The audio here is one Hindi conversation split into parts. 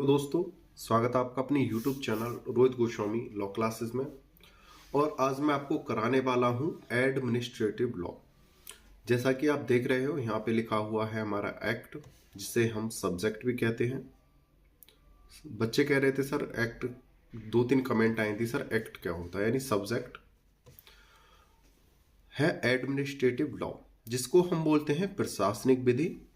हेलो दोस्तों, स्वागत है आपका अपने YouTube channel Rohit Goswami law classes में। और आज मैं आपको कराने वाला हूं एडमिनिस्ट्रेटिव लॉ। जैसा कि आप देख रहे हो यहाँ पे लिखा हुआ है हमारा एक्ट, जिसे हम सब्जेक्ट भी कहते हैं। बच्चे कह रहे थे सर एक्ट, दो तीन कमेंट आई थी सर एक्ट क्या होता है, यानी सब्जेक्ट है एडमिनिस्ट्रेटिव लॉ, जिसको हम बोलते हैं प्रशासनिक विधि।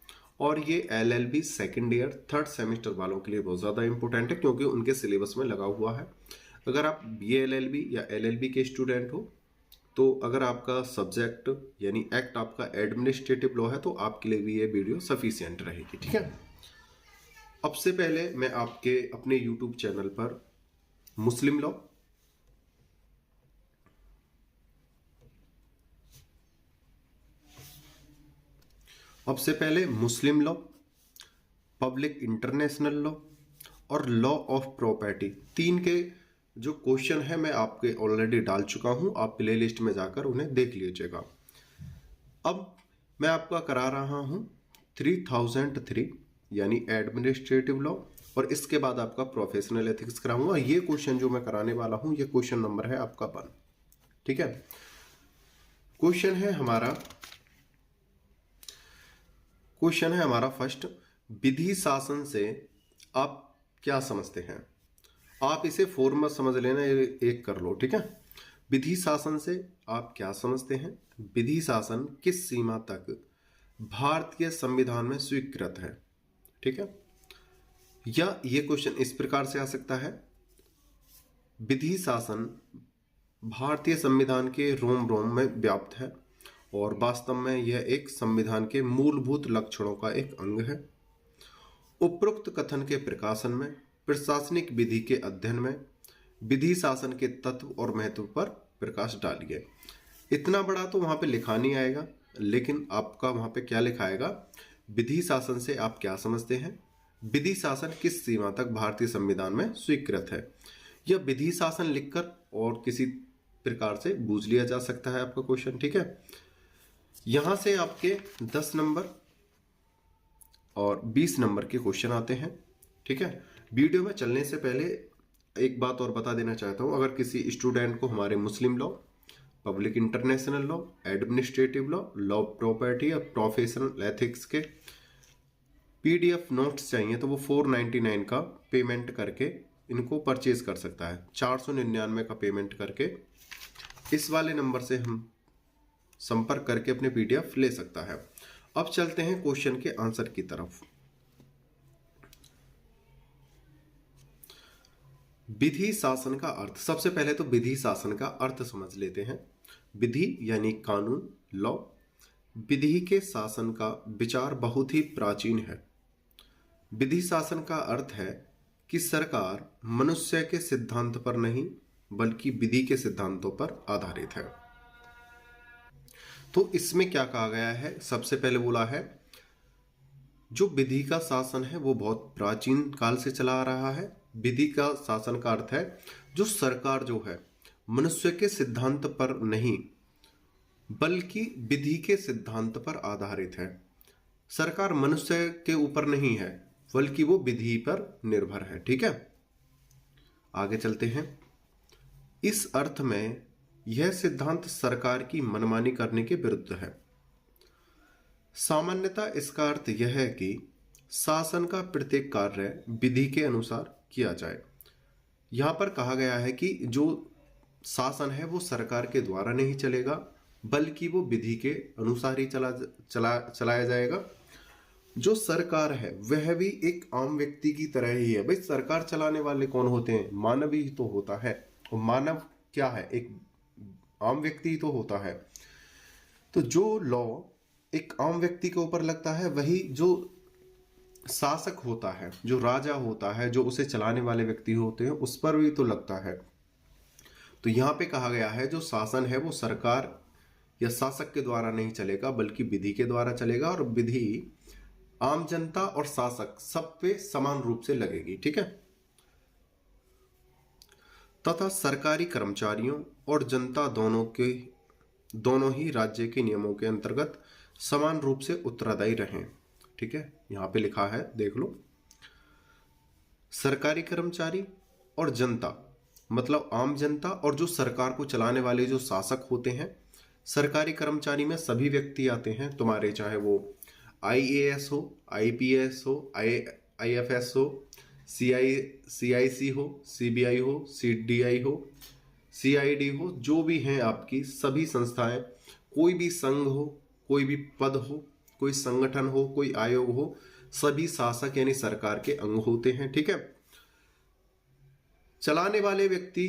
और ये LLB second year third semester वालों के लिए बहुत ज़्यादा इंपॉर्टेंट है, क्योंकि उनके सिलेबस में लगा हुआ है। अगर आप BA LLB या LLB के स्टूडेंट हो, तो अगर आपका सब्जेक्ट यानी एक्ट आपका एडमिनिस्ट्रेटिव लॉ है, तो आपके लिए भी ये वीडियो सफिशिएंट रहेगी। ठीक है। अब से पहले मैं आपके अपने YouTube चैनल पर मुस्लिम लॉ, मुस्लिम लॉ, पब्लिक इंटरनेशनल लॉ और लॉ ऑफ प्रॉपर्टी, तीन के जो क्वेश्चन है मैं आपके ऑलरेडी डाल चुका हूं। आप प्ले लिस्ट में जाकर उन्हें देख लीजिएगा। अब मैं आपका करा रहा हूं 3003 यानी एडमिनिस्ट्रेटिव लॉ, और इसके बाद आपका प्रोफेशनल एथिक्स कराऊंगा। ये क्वेश्चन जो मैं कराने वाला हूं, ये क्वेश्चन नंबर है आपका 1। ठीक है। क्वेश्चन है हमारा फर्स्ट, विधि शासन से आप क्या समझते हैं। आप इसे फॉर्मल समझ लेना, एक कर लो। ठीक है। विधि शासन से आप क्या समझते हैं। विधि शासन किस सीमा तक भारतीय संविधान में स्वीकृत है। ठीक है। या ये क्वेश्चन इस प्रकार से आ सकता है, विधि शासन भारतीय संविधान के रोम रोम में व्याप्त है और वास्तव में यह एक संविधान के मूलभूत लक्षणों का एक अंग है। उपरोक्त कथन के प्रकाशन में, प्रशासनिक विधि के अध्ययन में विधि शासन के तत्व और महत्व पर प्रकाश डालिए। इतना बड़ा तो वहां पे लिखा नहीं आएगा, लेकिन आपका वहां पे क्या लिखा आएगा, विधि शासन से आप क्या समझते हैं, विधि शासन किस सीमा तक भारतीय संविधान में स्वीकृत है। यह विधि शासन लिखकर और किसी प्रकार से बूझ लिया जा सकता है आपका क्वेश्चन। ठीक है। यहां से आपके 10 नंबर और 20 नंबर के क्वेश्चन आते हैं। ठीक है। वीडियो में चलने से पहले एक बात और बता देना चाहता हूं, अगर किसी स्टूडेंट को हमारे मुस्लिम law, public international law, administrative law, law of property या प्रोफेशनल एथिक्स के PDF नोट्स चाहिए, तो वो 499 का पेमेंट करके इनको परचेज कर सकता है। 499 का पेमेंट करके इस वाले नंबर से हम संपर्क करके अपने PDF ले सकता है। अब चलते हैं क्वेश्चन के आंसर की तरफ। विधि शासन का अर्थ, सबसे पहले तो विधि शासन का अर्थ समझ लेते हैं। विधि यानी कानून, लॉ। विधि के शासन का विचार बहुत ही प्राचीन है। विधि शासन का अर्थ है कि सरकार मनुष्य के सिद्धांत पर नहीं, बल्कि विधि के सिद्धांतों पर आधारित है। तो इसमें क्या कहा गया है, सबसे पहले बोला है जो विधि का शासन है वो बहुत प्राचीन काल से चला आ रहा है। विधि का शासन का अर्थ है जो सरकार जो है मनुष्य के सिद्धांत पर नहीं, बल्कि विधि के सिद्धांत पर आधारित है। सरकार मनुष्य के ऊपर नहीं है, बल्कि वो विधि पर निर्भर है। ठीक है। आगे चलते हैं। इस अर्थ में यह सिद्धांत सरकार की मनमानी करने के विरुद्ध है। सामान्यतः इसका अर्थ यह है कि शासन का प्रत्येक कार्य विधि के अनुसार किया जाए। यहां पर कहा गया है कि जो शासन है वो सरकार के द्वारा नहीं चलेगा, बल्कि वो विधि के अनुसार ही चलाया जाएगा। जो सरकार है वह भी एक आम व्यक्ति की तरह ही है। भाई सरकार चलाने वाले कौन होते हैं, मानव ही तो होता है। और मानव क्या है, एक आम व्यक्ति ही तो होता है। तो जो लॉ एक आम व्यक्ति के ऊपर लगता है, वही जो शासक होता है, जो राजा होता है, जो उसे चलाने वाले व्यक्ति होते हैं, उस पर भी तो लगता है। तो यहां पे कहा गया है जो शासन है वो सरकार या शासक के द्वारा नहीं चलेगा, बल्कि विधि के द्वारा चलेगा, और विधि आम जनता और शासक सब पे समान रूप से लगेगी। ठीक है। तथा सरकारी कर्मचारियों और जनता दोनों ही राज्य के नियमों के अंतर्गत समान रूप से उत्तरदायी रहें। ठीक है। यहां पे लिखा है, देख लो। सरकारी कर्मचारी और जनता, मतलब आम जनता, और जो सरकार को चलाने वाले जो शासक होते हैं। सरकारी कर्मचारी में सभी व्यक्ति आते हैं तुम्हारे, चाहे वो आईएएस हो, आईपीएस हो, आईएफएस हो, सीआईसी हो, सीबीआई हो, सीडीआई हो, सीआईडी हो, जो भी हैं आपकी सभी संस्थाएं, कोई भी संघ हो, कोई भी पद हो, कोई संगठन हो, कोई आयोग हो, सभी शासक यानी सरकार के अंग होते हैं। ठीक है। चलाने वाले व्यक्ति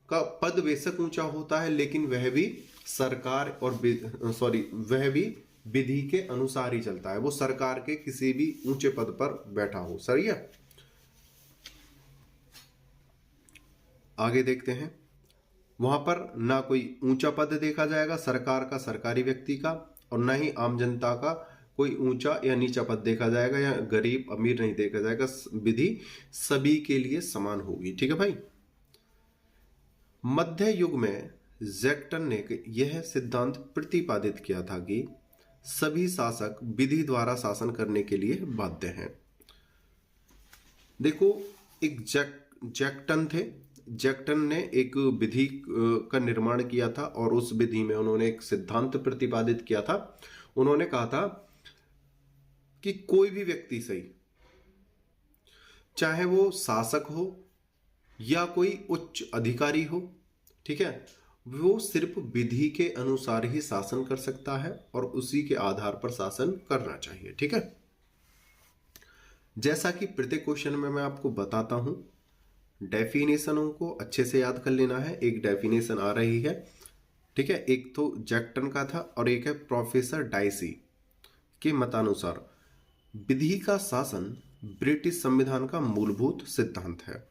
का पद बेशक ऊंचा होता है, लेकिन वह भी सरकार और वह भी विधि के अनुसार ही चलता है। वो सरकार के किसी भी ऊंचे पद पर बैठा हो। सही है। आगे देखते हैं। वहां पर ना कोई ऊंचा पद देखा जाएगा सरकार का, सरकारी व्यक्ति का, और ना ही आम जनता का कोई ऊंचा या नीचा पद देखा जाएगा, या गरीब अमीर नहीं देखा जाएगा। विधि सभी के लिए समान होगी। ठीक है भाई। मध्य युग में जैक्टन ने यह सिद्धांत प्रतिपादित किया था कि सभी शासक विधि द्वारा शासन करने के लिए बाध्य हैं। देखो, एक जैक्टन थे। जैक्टन ने एक विधि का निर्माण किया था, और उस विधि में उन्होंने एक सिद्धांत प्रतिपादित किया था। उन्होंने कहा था कि कोई भी व्यक्ति सही, चाहे वो शासक हो या कोई उच्च अधिकारी हो, ठीक है, वो सिर्फ विधि के अनुसार ही शासन कर सकता है और उसी के आधार पर शासन करना चाहिए। ठीक है। जैसा कि प्रत्येक क्वेश्चन में मैं आपको बताता हूं, डेफिनेशनों को अच्छे से याद कर लेना है। एक डेफिनेशन आ रही है, ठीक है, एक तो जैक्टन का था और एक है प्रोफेसर डाइसी के मतानुसार विधि का शासन ब्रिटिश संविधान का मूलभूत सिद्धांत है,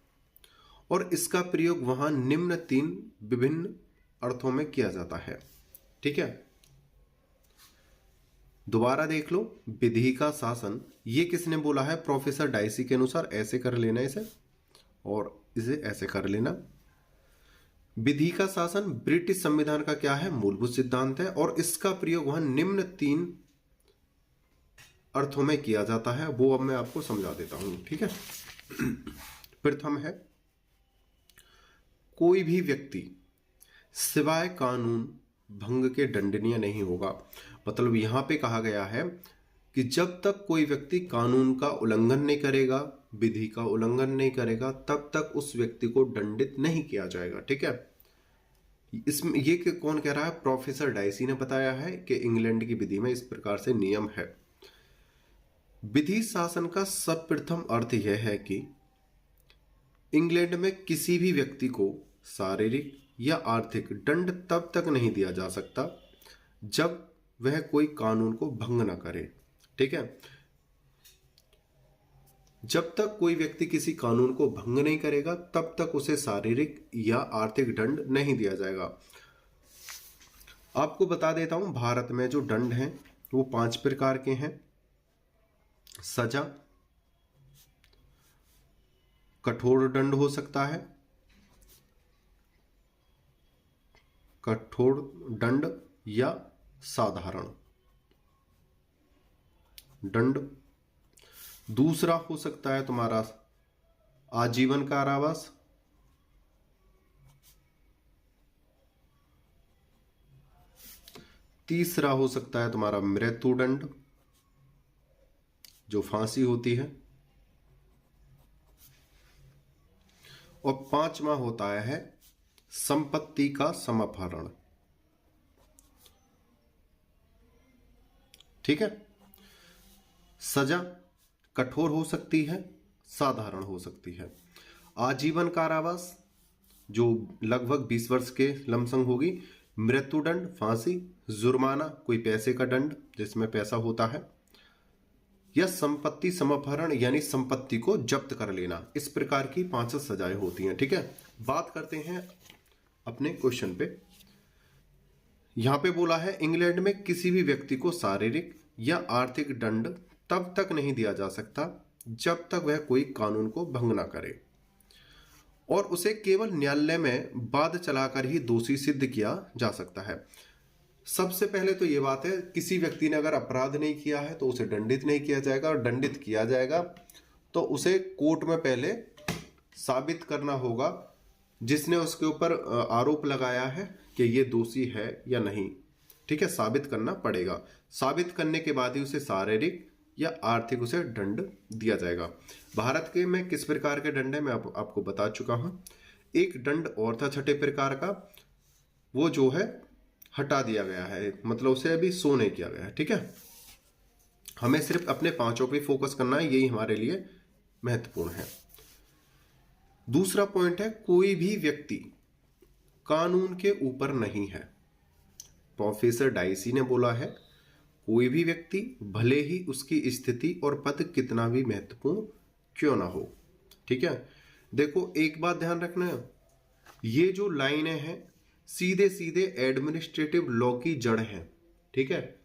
और इसका प्रयोग वहां निम्न 3 विभिन्न अर्थों में किया जाता है। ठीक है। दोबारा देख लो, विधि का शासन, ये किसने बोला है? प्रोफेसर डाइसी के अनुसार। ऐसे कर लेना इसे, और इसे ऐसे कर लेना। विधि का शासन ब्रिटिश संविधान का क्या है? मूलभूत सिद्धांत है, और इसका प्रयोग वहां निम्न 3 अर्थों में किया जाता है। वो अब मैं आपको समझा देता हूं। ठीक है। प्रथम है, कोई भी व्यक्ति सिवाय कानून भंग के दंडनीय नहीं होगा। मतलब यहां पे कहा गया है कि जब तक कोई व्यक्ति कानून का उल्लंघन नहीं करेगा, विधि का उल्लंघन नहीं करेगा, तब तक उस व्यक्ति को दंडित नहीं किया जाएगा। ठीक है। इसमें ये कि कौन कह रहा है? प्रोफेसर डाइसी ने बताया है कि इंग्लैंड की विधि में इस प्रकार से नियम है। विधि शासन का सर्वप्रथम अर्थ यह है कि इंग्लैंड में किसी भी व्यक्ति को शारीरिक या आर्थिक दंड तब तक नहीं दिया जा सकता जब वह कोई कानून को भंग ना करे। ठीक है। जब तक कोई व्यक्ति किसी कानून को भंग नहीं करेगा, तब तक उसे शारीरिक या आर्थिक दंड नहीं दिया जाएगा। आपको बता देता हूं, भारत में जो दंड हैं वो 5 प्रकार के हैं। सजा, कठोर दंड हो सकता है, कठोर दंड या साधारण दंड। दूसरा हो सकता है तुम्हारा आजीवन कारावास, तीसरा हो सकता है तुम्हारा मृत्युदंड, जो फांसी होती है, और 5वां होता है संपत्ति का समापहरण। ठीक है। सजा कठोर हो सकती है, साधारण हो सकती है। आजीवन कारावास जो लगभग 20 वर्ष के लमसम होगी, मृत्युदंड फांसी, जुर्माना कोई पैसे का दंड जिसमें पैसा होता है, या संपत्ति समापहरण यानी संपत्ति को जब्त कर लेना। इस प्रकार की 5 सजाएं होती हैं। ठीक है। बात करते हैं अपने क्वेश्चन पे। यहां पे बोला है इंग्लैंड में किसी भी व्यक्ति को शारीरिक या आर्थिक दंड तब तक नहीं दिया जा सकता जब तक वह कोई कानून को भंग ना करे, और उसे केवल न्यायालय में वाद चलाकर ही दोषी सिद्ध किया जा सकता है। सबसे पहले तो ये बात है, किसी व्यक्ति ने अगर अपराध नहीं किया है तो उसे दंडित नहीं किया जाएगा, और दंडित किया जाएगा तो उसे कोर्ट में पहले साबित करना होगा जिसने उसके ऊपर आरोप लगाया है कि ये दोषी है या नहीं। ठीक है, साबित करना पड़ेगा। साबित करने के बाद ही उसे शारीरिक या आर्थिक उसे दंड दिया जाएगा। भारत के में किस प्रकार के दंड है मैं आपको बता चुका हूं। एक दंड और था छठे प्रकार का, वो जो है हटा दिया गया है, मतलब उसे अभी शो नहीं किया गया है। ठीक है, हमें सिर्फ अपने पांचों पे फोकस करना है, यही हमारे लिए महत्वपूर्ण है। दूसरा पॉइंट है, कोई भी व्यक्ति कानून के ऊपर नहीं है। प्रोफेसर डाइसी ने बोला है, कोई भी व्यक्ति भले ही उसकी स्थिति और पद कितना भी महत्वपूर्ण क्यों ना हो। ठीक है, देखो एक बात ध्यान रखना है, ये जो लाइनें हैं सीधे सीधे एडमिनिस्ट्रेटिव लॉ की जड़ है। ठीक है,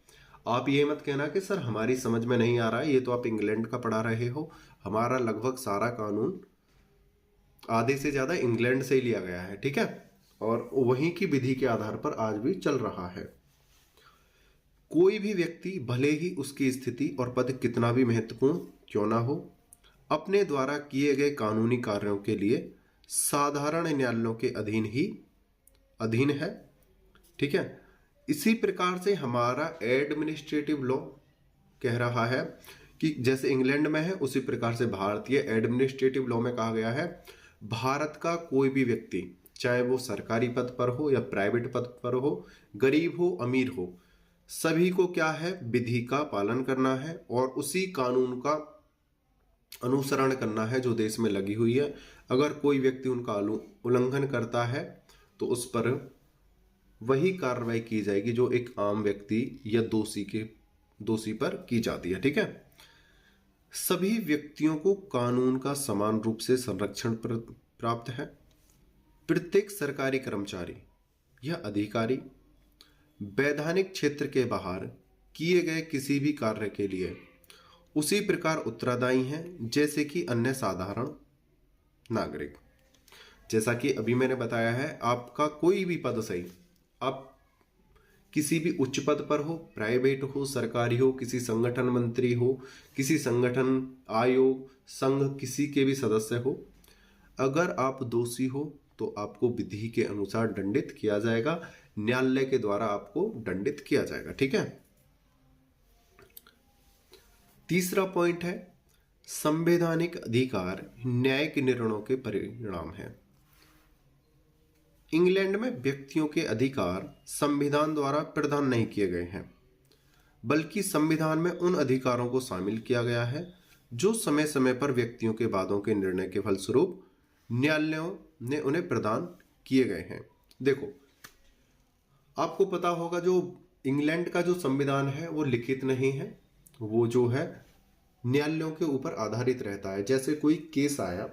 आप ये मत कहना कि सर हमारी समझ में नहीं आ रहा है, ये तो आप इंग्लैंड का पढ़ा रहे हो। हमारा लगभग सारा कानून आधे से ज्यादा इंग्लैंड से ही लिया गया है। ठीक है, और वहीं की विधि के आधार पर आज भी चल रहा है। कोई भी व्यक्ति भले ही उसकी स्थिति और पद कितना भी महत्वपूर्ण क्यों ना हो, अपने द्वारा किए गए कानूनी कार्यों के लिए साधारण न्यायालयों के अधीन है। ठीक है, इसी प्रकार से हमारा एडमिनिस्ट्रेटिव लॉ कह रहा है कि जैसे इंग्लैंड में है उसी प्रकार से भारतीय एडमिनिस्ट्रेटिव लॉ में कहा गया है, भारत का कोई भी व्यक्ति चाहे वो सरकारी पद पर हो या प्राइवेट पद पर हो, गरीब हो अमीर हो, सभी को क्या है, विधि का पालन करना है और उसी कानून का अनुसरण करना है जो देश में लगी हुई है। अगर कोई व्यक्ति उनका उल्लंघन करता है तो उस पर वही कार्रवाई की जाएगी जो एक आम व्यक्ति या दोषी पर की जाती है। ठीक है, सभी व्यक्तियों को कानून का समान रूप से संरक्षण प्राप्त है। प्रत्येक सरकारी कर्मचारी या अधिकारी वैधानिक क्षेत्र के बाहर किए गए किसी भी कार्य के लिए उसी प्रकार उत्तरदायी हैं जैसे कि अन्य साधारण नागरिक। जैसा कि अभी मैंने बताया है, आपका कोई भी पद सही, आप किसी भी उच्च पद पर हो, प्राइवेट हो, सरकारी हो, किसी संगठन मंत्री हो, किसी संगठन आयोग संघ किसी के भी सदस्य हो, अगर आप दोषी हो तो आपको विधि के अनुसार दंडित किया जाएगा, न्यायालय के द्वारा आपको दंडित किया जाएगा। ठीक है, तीसरा पॉइंट है, संवैधानिक अधिकार न्यायिक निर्णयों के परिणाम है। इंग्लैंड में व्यक्तियों के अधिकार संविधान द्वारा प्रदान नहीं किए गए हैं, बल्कि संविधान में उन अधिकारों को शामिल किया गया है जो समय समय पर व्यक्तियों के वादों के निर्णय के फलस्वरूप न्यायालयों ने उन्हें प्रदान किए गए हैं। देखो, आपको पता होगा जो इंग्लैंड का जो संविधान है वो लिखित नहीं है, वो जो है न्यायालयों के ऊपर आधारित रहता है। जैसे कोई केस आया,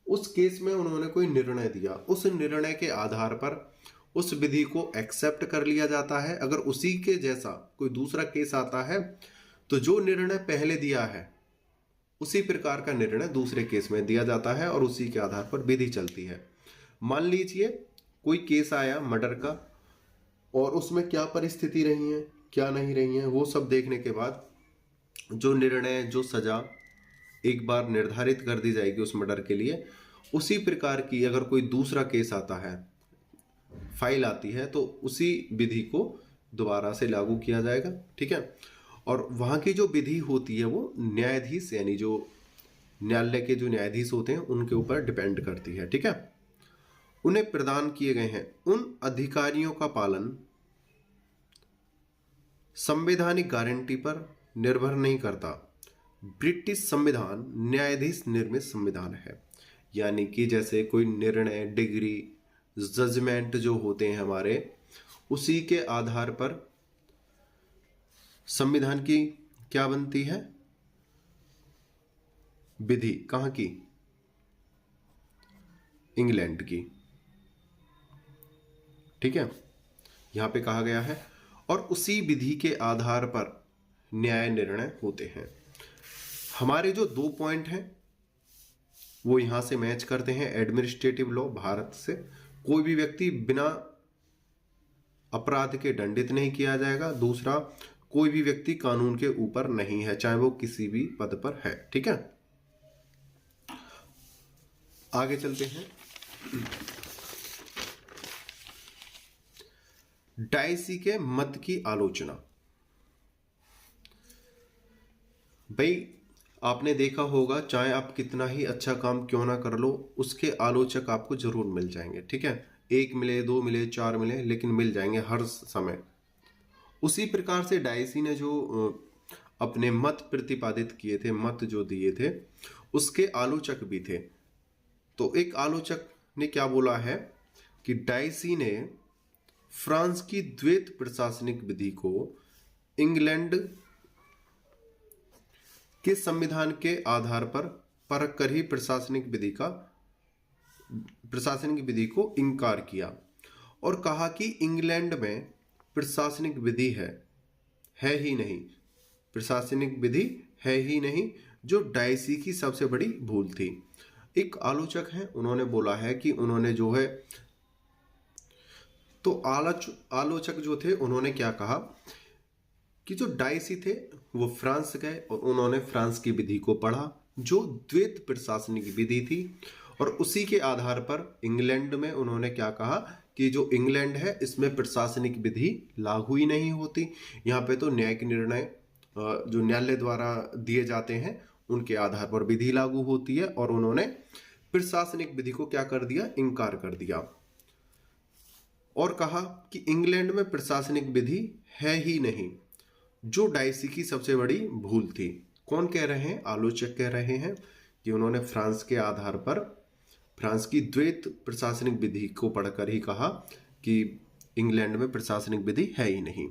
उस केस में उन्होंने कोई निर्णय दिया, उस निर्णय के आधार पर उस विधि को एक्सेप्ट कर लिया जाता है। अगर उसी के जैसा कोई दूसरा केस आता है तो जो निर्णय पहले दिया है उसी प्रकार का निर्णय दूसरे केस में दिया जाता है और उसी के आधार पर विधि चलती है। मान लीजिए कोई केस आया मर्डर का, और उसमें क्या परिस्थिति रही है क्या नहीं रही है, वो सब देखने के बाद जो निर्णय जो सजा एक बार निर्धारित कर दी जाएगी उस मर्डर के लिए, उसी प्रकार की अगर कोई दूसरा केस आता है, फाइल आती है, तो उसी विधि को दोबारा से लागू किया जाएगा। ठीक है, और वहां की जो विधि होती है वो न्यायाधीश यानी जो न्यायालय के जो न्यायाधीश होते हैं उनके ऊपर डिपेंड करती है। ठीक है, उन्हें प्रदान किए गए हैं उन अधिकारियों का पालन संवैधानिक गारंटी पर निर्भर नहीं करता। ब्रिटिश संविधान न्यायाधीश निर्मित संविधान है, यानी कि जैसे कोई निर्णय, डिग्री, जजमेंट जो होते हैं हमारे, उसी के आधार पर संविधान की क्या बनती है, विधि। कहां की? इंग्लैंड की। ठीक है, यहां पे कहा गया है, और उसी विधि के आधार पर न्याय निर्णय होते हैं। हमारे जो 2 पॉइंट हैं वो यहां से मैच करते हैं। एडमिनिस्ट्रेटिव लॉ भारत से कोई भी व्यक्ति बिना अपराध के दंडित नहीं किया जाएगा। दूसरा, कोई भी व्यक्ति कानून के ऊपर नहीं है, चाहे वो किसी भी पद पर है। ठीक है, आगे चलते हैं। डायसी के मत की आलोचना। भाई आपने देखा होगा, चाहे आप कितना ही अच्छा काम क्यों ना कर लो, उसके आलोचक आपको जरूर मिल जाएंगे, ठीक है। एक मिले, दो मिले, चार मिले, लेकिन मिल जाएंगे हर समय। उसी प्रकार से डायसी ने जो अपने मत प्रतिपादित किए थे, मत जो दिए थे, उसके आलोचक भी थे। तो एक आलोचक ने क्या बोला है कि डायसी ने फ्रांस की द्वैत प्रशासनिक विधि को इंग्लैंड के संविधान के आधार पर परख कर ही प्रशासनिक विधि को इनकार किया और कहा कि इंग्लैंड में प्रशासनिक विधि है ही नहीं, प्रशासनिक विधि है ही नहीं, जो डायसी की सबसे बड़ी भूल थी। एक आलोचक है, उन्होंने बोला है कि उन्होंने जो है, तो आलोचक जो थे उन्होंने क्या कहा कि जो डायसी थे वो फ्रांस गए और उन्होंने फ्रांस की विधि को पढ़ा जो द्वैत प्रशासनिक विधि थी, और उसी के आधार पर इंग्लैंड में उन्होंने क्या कहा कि जो इंग्लैंड है इसमें प्रशासनिक विधि लागू ही नहीं होती, यहाँ पे तो न्यायिक निर्णय जो न्यायालय द्वारा दिए जाते हैं उनके आधार पर विधि लागू होती है, और उन्होंने प्रशासनिक विधि को क्या कर दिया, इनकार कर दिया और कहा कि इंग्लैंड में प्रशासनिक विधि है ही नहीं, जो डायसी की सबसे बड़ी भूल थी। कौन कह रहे हैं, आलोचक कह रहे हैं कि उन्होंने फ्रांस के आधार पर फ्रांस की द्वैत प्रशासनिक विधि को पढ़कर ही कहा कि इंग्लैंड में प्रशासनिक विधि है ही नहीं।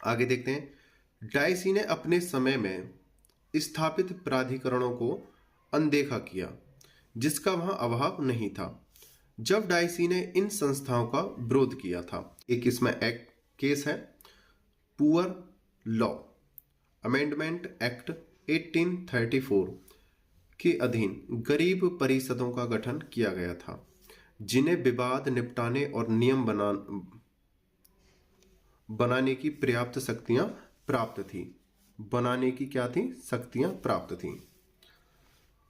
आगे देखते हैं। डायसी ने अपने समय में स्थापित प्राधिकरणों को अनदेखा किया जिसका वहां अभाव नहीं था जब डायसी ने इन संस्थाओं का विरोध किया था। एक इसमें एक्ट केस है, पुअर लॉ अमेंडमेंट एक्ट 1834 के अधीन गरीब परिषदों का गठन किया गया था जिन्हें विवाद निपटाने और नियम बनाने की पर्याप्त शक्तियां प्राप्त थी। बनाने की क्या थी, शक्तियां प्राप्त थी।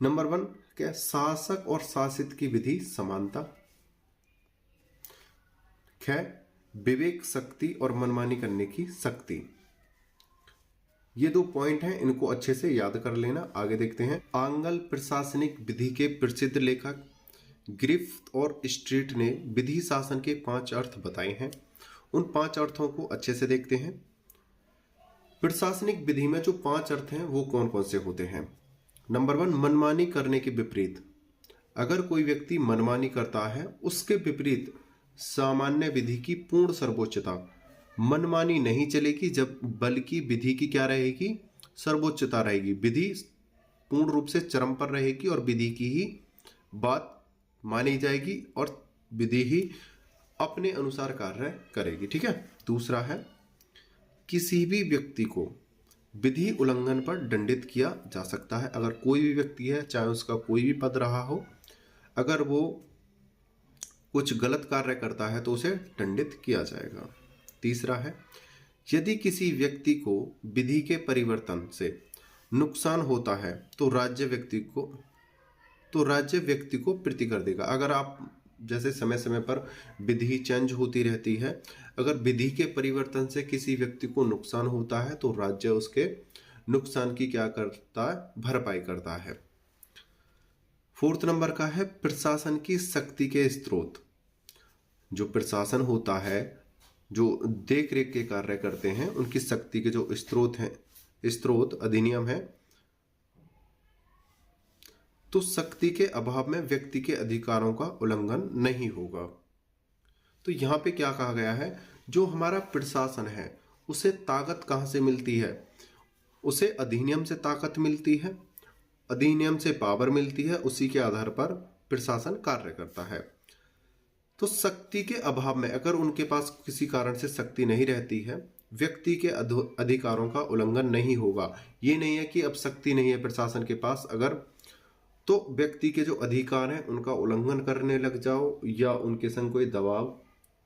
नंबर 1 क्या, शासक और शासित की विधि समानता। विवेक शक्ति और मनमानी करने की शक्ति। ये 2 पॉइंट हैं, इनको अच्छे से याद कर लेना। आगे देखते हैं। आंग्ल प्रशासनिक विधि के प्रसिद्ध लेखक ग्रिफ्थ और स्ट्रीट ने विधि शासन के 5 अर्थ बताए हैं। उन 5 अर्थों को अच्छे से देखते हैं। प्रशासनिक विधि में जो 5 अर्थ हैं वो कौन कौन से होते हैं। नंबर 1 मनमानी करने के विपरीत। अगर कोई व्यक्ति मनमानी करता है उसके विपरीत सामान्य विधि की पूर्ण सर्वोच्चता। मनमानी नहीं चलेगी, जब बल्कि विधि की क्या रहेगी, सर्वोच्चता रहेगी। विधि पूर्ण रूप से चरम पर रहेगी और विधि की ही बात मानी जाएगी और विधि ही अपने अनुसार कार्य करेगी, ठीक है। दूसरा है, किसी भी व्यक्ति को विधि उल्लंघन पर दंडित किया जा सकता है। अगर कोई भी व्यक्ति है, चाहे उसका कोई भी पद रहा हो, अगर वो कुछ गलत कार्य करता है तो उसे दंडित किया जाएगा। तीसरा है, यदि किसी व्यक्ति को विधि के परिवर्तन से नुकसान होता है तो राज्य व्यक्ति को प्रति कर देगा। अगर आप जैसे समय समय पर विधि चेंज होती रहती है, अगर विधि के परिवर्तन से किसी व्यक्ति को नुकसान होता है तो राज्य उसके नुकसान की क्या करता है, भरपाई करता है। 4th नंबर का है, प्रशासन की शक्ति के स्रोत। जो प्रशासन होता है, जो देख रेख के कार्य करते हैं, उनकी शक्ति के जो स्रोत अधिनियम है। तो शक्ति के अभाव में व्यक्ति के अधिकारों का उल्लंघन नहीं होगा। तो यहां पे क्या कहा गया है, जो हमारा प्रशासन है उसे ताकत कहां से मिलती है, उसे अधिनियम से ताकत मिलती है, अधिनियम से पावर मिलती है, उसी के आधार पर प्रशासन कार्य करता है। तो शक्ति के अभाव में, अगर उनके पास किसी कारण से शक्ति नहीं रहती है, व्यक्ति के अधिकारों का उल्लंघन नहीं होगा। ये नहीं है कि अब शक्ति नहीं है प्रशासन के पास, अगर तो व्यक्ति के जो अधिकार हैं उनका उल्लंघन करने लग जाओ या उनके संग कोई दबाव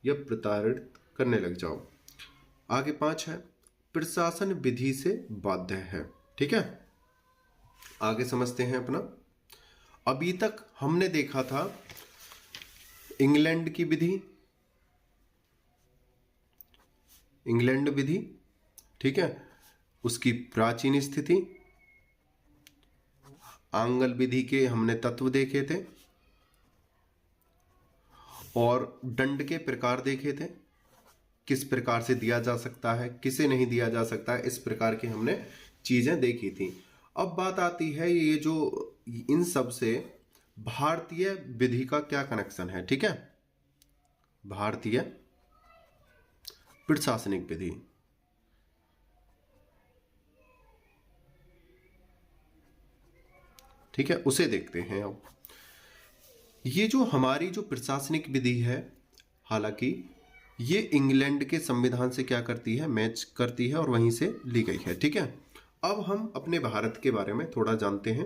या प्रताड़ित करने लग जाओ। आगे 5 है, प्रशासन विधि से बाध्य है, ठीक है। आगे समझते हैं अपना। अभी तक हमने देखा था इंग्लैंड की विधि, इंग्लैंड विधि, ठीक है, उसकी प्राचीन स्थिति, आंगल विधि के हमने तत्व देखे थे और दंड के प्रकार देखे थे, किस प्रकार से दिया जा सकता है, किसे नहीं दिया जा सकता है, इस प्रकार की हमने चीजें देखी थी। अब बात आती है ये जो इन सब से भारतीय विधि का क्या कनेक्शन है, ठीक है, भारतीय प्रशासनिक विधि। ठीक है, उसे देखते हैं। अब ये जो हमारी जो प्रशासनिक विधि है, हालांकि ये इंग्लैंड के संविधान से क्या करती है, मैच करती है और वहीं से ली गई है, ठीक है। अब हम अपने भारत के बारे में थोड़ा जानते हैं।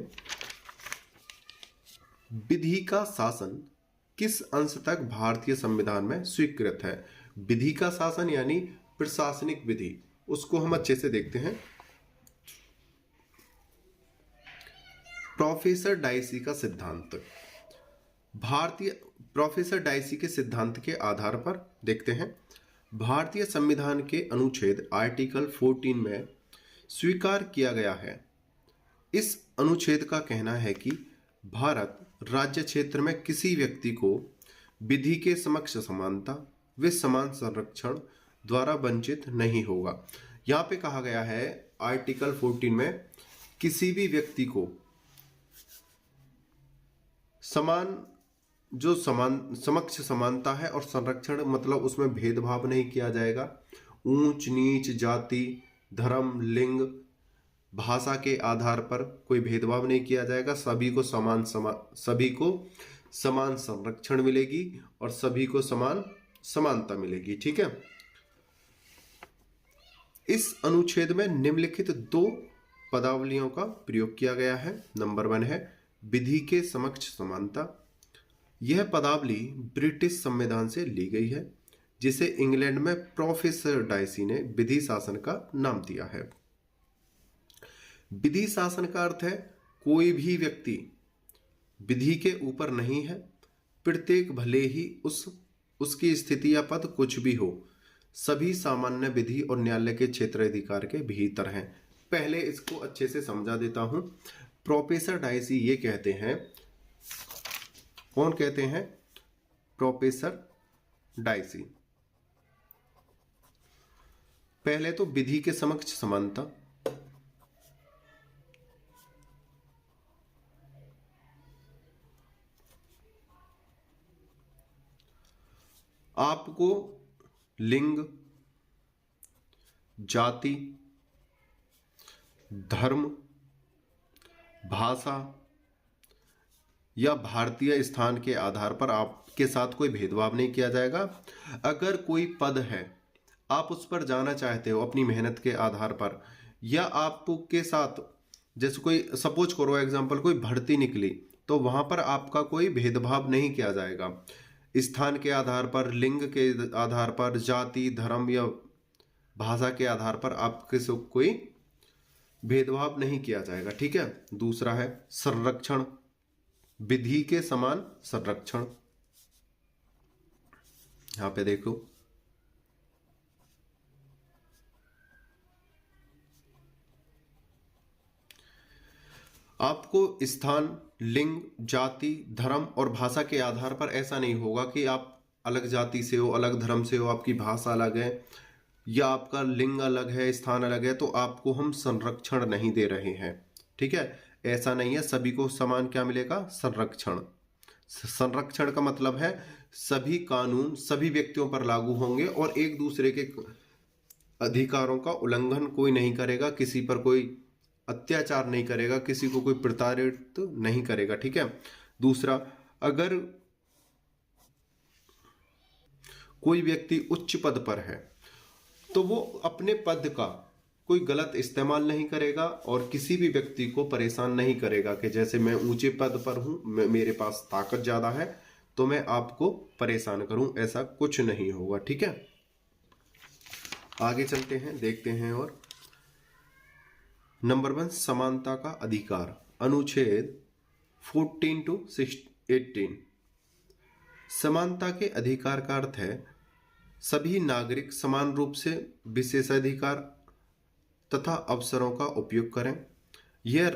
विधि का शासन किस अंश तक भारतीय संविधान में स्वीकृत है? विधि का शासन यानी प्रशासनिक विधि, उसको हम अच्छे से देखते हैं। प्रोफेसर डाइसी का सिद्धांत, भारतीय प्रोफेसर डाइसी के सिद्धांत के आधार पर देखते हैं। भारतीय संविधान के अनुच्छेद आर्टिकल 14 में स्वीकार किया गया है। इस अनुच्छेद का कहना है कि भारत राज्य क्षेत्र में किसी व्यक्ति को विधि के समक्ष समानता व समान संरक्षण द्वारा वंचित नहीं होगा। यहाँ पे कहा गया है आर्टिकल 14 में किसी भी व्यक्ति को समक्ष समानता है और संरक्षण मतलब उसमें भेदभाव नहीं किया जाएगा। ऊंच नीच, जाति, धर्म, लिंग, भाषा के आधार पर कोई भेदभाव नहीं किया जाएगा। सभी को समान संरक्षण मिलेगी और सभी को समान समानता मिलेगी, ठीक है। इस अनुच्छेद में निम्नलिखित 2 पदावलियों का प्रयोग किया गया है। नंबर 1 है विधि के समक्ष समानता। यह पदावली ब्रिटिश संविधान से ली गई है, जिसे इंग्लैंड में प्रोफेसर डाइसी ने विधि शासन का नाम दिया है। विधि शासन का अर्थ है कोई भी व्यक्ति विधि के ऊपर नहीं है। प्रत्येक भले ही उसकी स्थिति या पद कुछ भी हो, सभी सामान्य विधि और न्यायालय के क्षेत्राधिकार के भीतर हैं। पहले इसको अच्छे से समझा देता हूं। प्रोफेसर डाइसी ये कहते हैं, कौन कहते हैं? Professor dicey. पहले तो विधि के समक्ष समानता, आपको लिंग, जाति, धर्म, भाषा या भारतीय स्थान के आधार पर आपके साथ कोई भेदभाव नहीं किया जाएगा। अगर कोई पद है, आप उस पर जाना चाहते हो अपनी मेहनत के आधार पर, या आपके साथ जैसे कोई सपोज करो एग्जांपल कोई भर्ती निकली, तो वहां पर आपका कोई भेदभाव नहीं किया जाएगा। स्थान के आधार पर, लिंग के आधार पर, जाति, धर्म या भाषा के आधार पर आपके से कोई भेदभाव नहीं किया जाएगा, ठीक है। दूसरा है संरक्षण, विधि के समान संरक्षण। यहां पे देखो, आपको स्थान, लिंग, जाति, धर्म और भाषा के आधार पर ऐसा नहीं होगा कि आप अलग जाति से हो, अलग धर्म से हो, आपकी भाषा अलग है या आपका लिंग अलग है, स्थान अलग है, तो आपको हम संरक्षण नहीं दे रहे हैं, ठीक है। ऐसा नहीं है, सभी को समान क्या मिलेगा? संरक्षण। संरक्षण का मतलब है सभी कानून सभी व्यक्तियों पर लागू होंगे और एक दूसरे के अधिकारों का उल्लंघन कोई नहीं करेगा, किसी पर कोई अत्याचार नहीं करेगा, किसी को कोई प्रताड़ित नहीं करेगा, ठीक है। दूसरा, अगर कोई व्यक्ति उच्च पद पर है तो वो अपने पद का कोई गलत इस्तेमाल नहीं करेगा और किसी भी व्यक्ति को परेशान नहीं करेगा कि जैसे मैं ऊंचे पद पर हूं, मेरे पास ताकत ज्यादा है तो मैं आपको परेशान करूं, ऐसा कुछ नहीं होगा, ठीक है। आगे चलते हैं, देखते हैं। और नंबर 1 समानता का अधिकार, अनुच्छेद 14 to 18। समानता के अधिकार का अर्थ है सभी नागरिक समान रूप से विशेषाधिकार तथा अवसरों का उपयोग करें। यह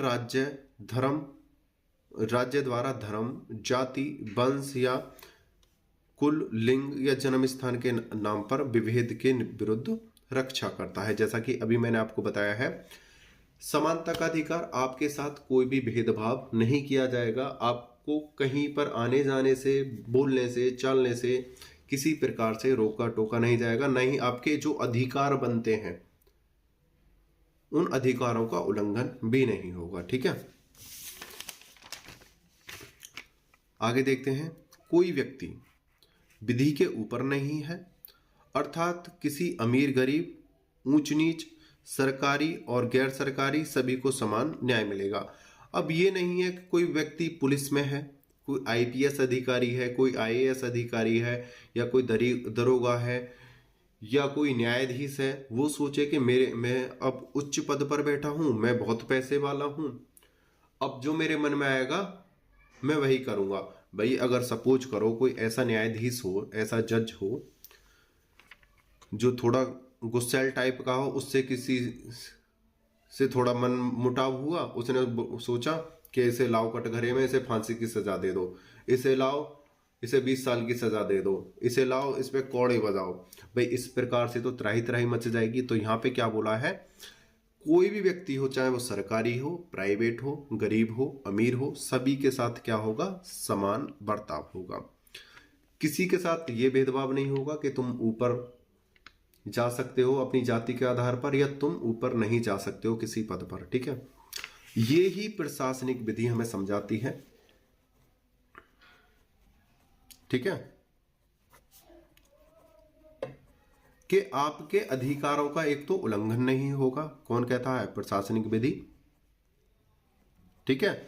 राज्य द्वारा धर्म, जाति, वंश या कुल, लिंग या जन्म स्थान के नाम पर विभेद के विरुद्ध रक्षा करता है। जैसा कि अभी मैंने आपको बताया है, समानता का अधिकार, आपके साथ कोई भी भेदभाव नहीं किया जाएगा। आपको कहीं पर आने जाने से, बोलने से, चलने से किसी प्रकार से रोका टोका नहीं जाएगा। नहीं, आपके जो अधिकार बनते हैं उन अधिकारों का उल्लंघन भी नहीं होगा। ठीक है, आगे देखते हैं। कोई व्यक्ति विधि के ऊपर नहीं है, अर्थात किसी अमीर गरीब, ऊंच नीच, सरकारी और गैर सरकारी सभी को समान न्याय मिलेगा। अब ये नहीं है कि कोई व्यक्ति पुलिस में है, कोई आईपीएस अधिकारी है, कोई आईएएस अधिकारी है, या कोई दरोगा है, या कोई न्यायाधीश है, वो सोचे कि मैं अब उच्च पद पर बैठा हूं, मैं बहुत पैसे वाला हूं, अब जो मेरे मन में आएगा मैं वही करूंगा। भाई, अगर सपोज करो कोई ऐसा न्यायाधीश हो, ऐसा जज हो जो थोड़ा गुस्सैल टाइप का हो, उससे किसी से थोड़ा मन मुटाव हुआ, उसने सोचा कि इसे लाओ कटघरे में, इसे फांसी की सजा दे दो, इसे लाओ, इसे 20 साल की सजा दे दो, इसे लाओ, इस पे कौड़े बजाओ। भाई, इस प्रकार से तो त्राही त्राही मच जाएगी। तो यहाँ पे क्या बोला है, कोई भी व्यक्ति हो, चाहे वो सरकारी हो, प्राइवेट हो, गरीब हो, अमीर हो, सभी के साथ क्या होगा, समान बर्ताव होगा। किसी के साथ ये भेदभाव नहीं होगा कि तुम ऊपर जा सकते हो अपनी जाति के आधार पर, या तुम ऊपर नहीं जा सकते हो किसी पद पर। ठीक है, ये ही प्रशासनिक विधि हमें समझाती है। ठीक है, कि आपके अधिकारों का एक तो उल्लंघन नहीं होगा। कौन कहता है, प्रशासनिक विधि। ठीक है,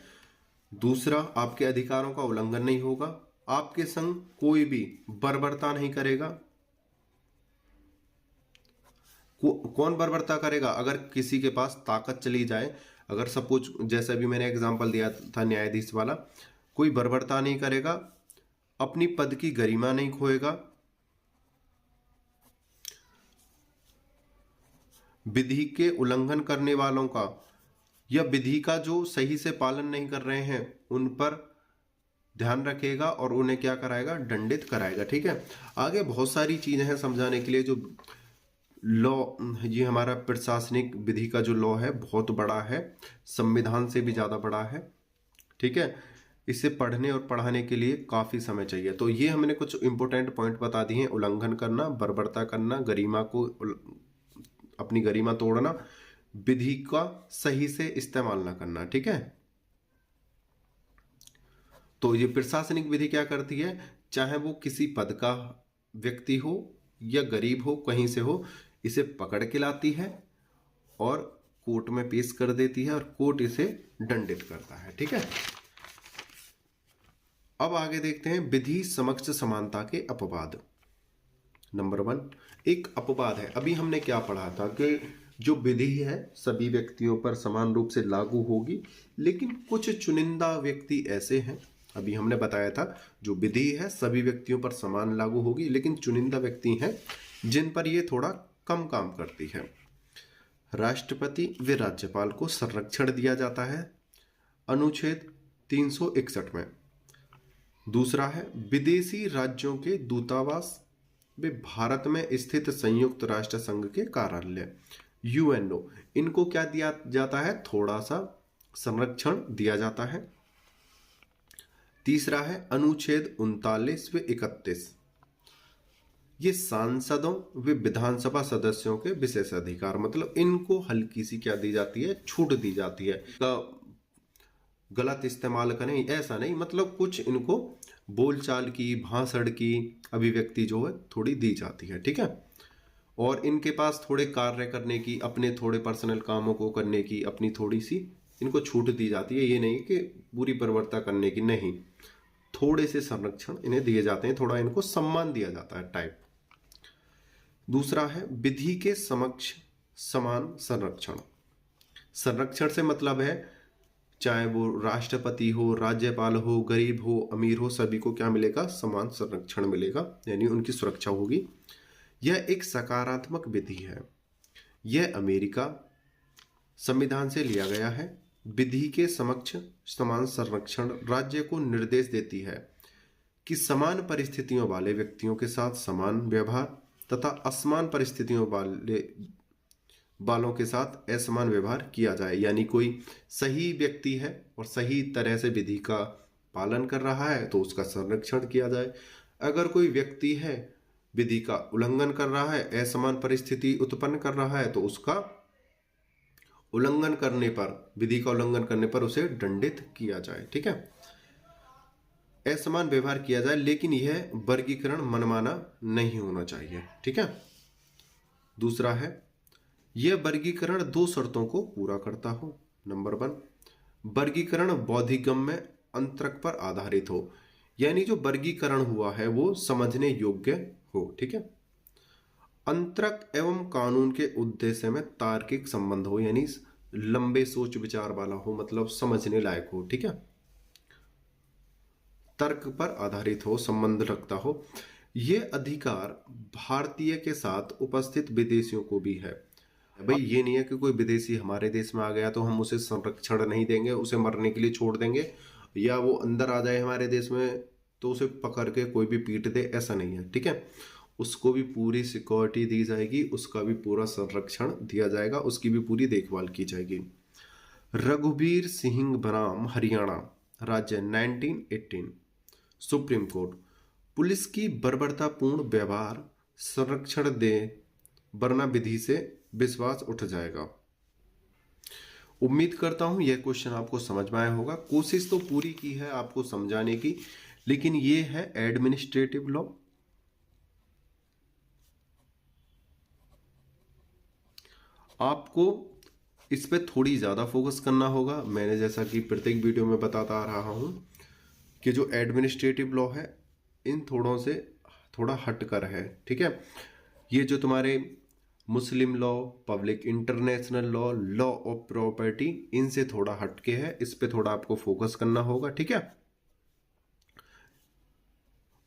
दूसरा, आपके अधिकारों का उल्लंघन नहीं होगा, आपके संग कोई भी बर्बरता नहीं करेगा। कौन बर्बरता करेगा, अगर किसी के पास ताकत चली जाए, अगर सपोज जैसे अभी मैंने एग्जांपल दिया था न्यायाधीश वाला, कोई बर्बरता नहीं करेगा, अपनी पद की गरिमा नहीं खोएगा, विधि के उल्लंघन करने वालों का या विधि का जो सही से पालन नहीं कर रहे हैं उन पर ध्यान रखेगा और उन्हें क्या कराएगा, दंडित कराएगा। ठीक है, आगे बहुत सारी चीजें हैं समझाने के लिए। जो लॉ, ये हमारा प्रशासनिक विधि का जो लॉ है बहुत बड़ा है, संविधान से भी ज्यादा बड़ा है। ठीक है, इसे पढ़ने और पढ़ाने के लिए काफी समय चाहिए। तो ये हमने कुछ इंपॉर्टेंट पॉइंट बता दिए हैं। उल्लंघन करना, बर्बरता करना, गरिमा को, अपनी गरिमा तोड़ना, विधि का सही से इस्तेमाल ना करना। ठीक है, तो ये प्रशासनिक विधि क्या करती है, चाहे वो किसी पद का व्यक्ति हो या गरीब हो, कहीं से हो, इसे पकड़ के लाती है और कोर्ट में पेश कर देती है और कोर्ट इसे दंडित करता है। ठीक है, अब आगे देखते हैं विधि समक्ष समानता के अपवाद। नंबर 1, एक अपवाद है। अभी हमने क्या पढ़ा था कि जो विधि है सभी व्यक्तियों पर समान रूप से लागू होगी, लेकिन कुछ चुनिंदा व्यक्ति ऐसे हैं, अभी हमने बताया था जो विधि है सभी व्यक्तियों पर समान लागू होगी, लेकिन चुनिंदा व्यक्ति हैं जिन पर ये थोड़ा कम काम करती है। राष्ट्रपति व राज्यपाल को संरक्षण दिया जाता है अनुच्छेद 361 में। दूसरा है विदेशी राज्यों के दूतावास वे भारत में स्थित संयुक्त राष्ट्र संघ के कार्यालय यूएनओ, इनको क्या दिया जाता है, थोड़ा सा संरक्षण दिया जाता है। तीसरा है अनुच्छेद 39 व 31, ये सांसदों व विधानसभा सदस्यों के विशेष अधिकार, मतलब इनको हल्की सी क्या दी जाती है, छूट दी जाती है। गलत इस्तेमाल करें ऐसा नहीं, मतलब कुछ इनको बोलचाल की, भाषण की अभिव्यक्ति जो है थोड़ी दी जाती है। ठीक है, और इनके पास थोड़े कार्य करने की, अपने थोड़े पर्सनल कामों को करने की अपनी थोड़ी सी इनको छूट दी जाती है। ये नहीं कि पूरी प्रवृत्ता करने की, नहीं, थोड़े से संरक्षण इन्हें दिए जाते हैं, थोड़ा इनको सम्मान दिया जाता है टाइप। दूसरा है विधि के समक्ष समान संरक्षण। संरक्षण से मतलब है चाहे वो राष्ट्रपति हो, राज्यपाल हो, गरीब हो, अमीर हो, सभी को क्या मिलेगा? समान संरक्षण मिलेगा, यानी उनकी सुरक्षा होगी। यह एक सकारात्मक विधि है। यह अमेरिका संविधान से लिया गया है। विधि के समक्ष समान संरक्षण राज्य को निर्देश देती है कि समान परिस्थितियों वाले व्यक्तियों के साथ समान व्यवहार तथा असमान परिस्थितियों वालों के साथ असमान व्यवहार किया जाए। यानी कोई सही व्यक्ति है और सही तरह से विधि का पालन कर रहा है तो उसका संरक्षण किया जाए। अगर कोई व्यक्ति है विधि का उल्लंघन कर रहा है, असमान परिस्थिति उत्पन्न कर रहा है, तो उसका उल्लंघन करने पर, विधि का उल्लंघन करने पर उसे दंडित किया जाए। ठीक है, असमान व्यवहार किया जाए, लेकिन यह वर्गीकरण मनमाना नहीं होना चाहिए। ठीक है। दूसरा है, यह वर्गीकरण 2 शर्तों को पूरा करता हो। नंबर 1, वर्गीकरण बौद्धिगम्य अंतरक पर आधारित हो, यानी जो वर्गीकरण हुआ है वो समझने योग्य हो। ठीक है। अंतरक एवं कानून के उद्देश्य में तार्किक संबंध हो, यानी लंबे सोच विचार वाला हो, मतलब समझने लायक हो। ठीक है। तर्क पर आधारित हो, संबंध रखता हो। यह अधिकार भारतीय के साथ उपस्थित विदेशियों को भी है। भाई ये नहीं है कि कोई विदेशी हमारे देश में आ गया तो हम उसे संरक्षण नहीं देंगे, उसे मरने के लिए छोड़ देंगे, या वो अंदर आ जाए हमारे देश में तो उसे पकड़ के कोई भी पीट दे, ऐसा नहीं है। ठीक है। उसको भी पूरी सिक्योरिटी दी जाएगी, उसका भी पूरा संरक्षण दिया जाएगा, उसकी भी पूरी देखभाल की जाएगी। रघुवीर सिंह बनाम हरियाणा राज्य 1918 सुप्रीम कोर्ट, पुलिस की बर्बरतापूर्ण व्यवहार संरक्षण दे वरना विधि से विश्वास उठ जाएगा। उम्मीद करता हूं यह क्वेश्चन आपको समझ में आया होगा। कोशिश तो पूरी की है आपको समझाने की, लेकिन यह है एडमिनिस्ट्रेटिव लॉ। आपको इस पे थोड़ी ज्यादा फोकस करना होगा। मैंने जैसा कि प्रत्येक वीडियो में बताता आ रहा हूं कि जो एडमिनिस्ट्रेटिव लॉ है इन थोड़ों से थोड़ा हटकर है। ठीक है। ये जो तुम्हारे मुस्लिम law, public international law, law of property, इनसे थोड़ा हटके है, इस पे थोड़ा आपको फोकस करना होगा। ठीक है।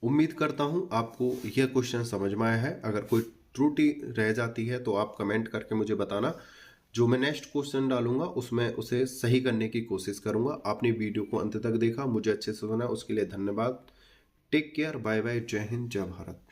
उम्मीद करता हूं आपको यह क्वेश्चन समझ में आया है। अगर कोई त्रुटि रह जाती है तो आप कमेंट करके मुझे बताना। जो मैं नेक्स्ट क्वेश्चन डालूंगा उसमें उसे सही करने की कोशिश करूंगा। आपने वीडियो को अंत तक देखा, मुझे अच्छे से सुना, उसके लिए धन्यवाद। टेक केयर, बाय बाय, जय हिंद, जय भारत।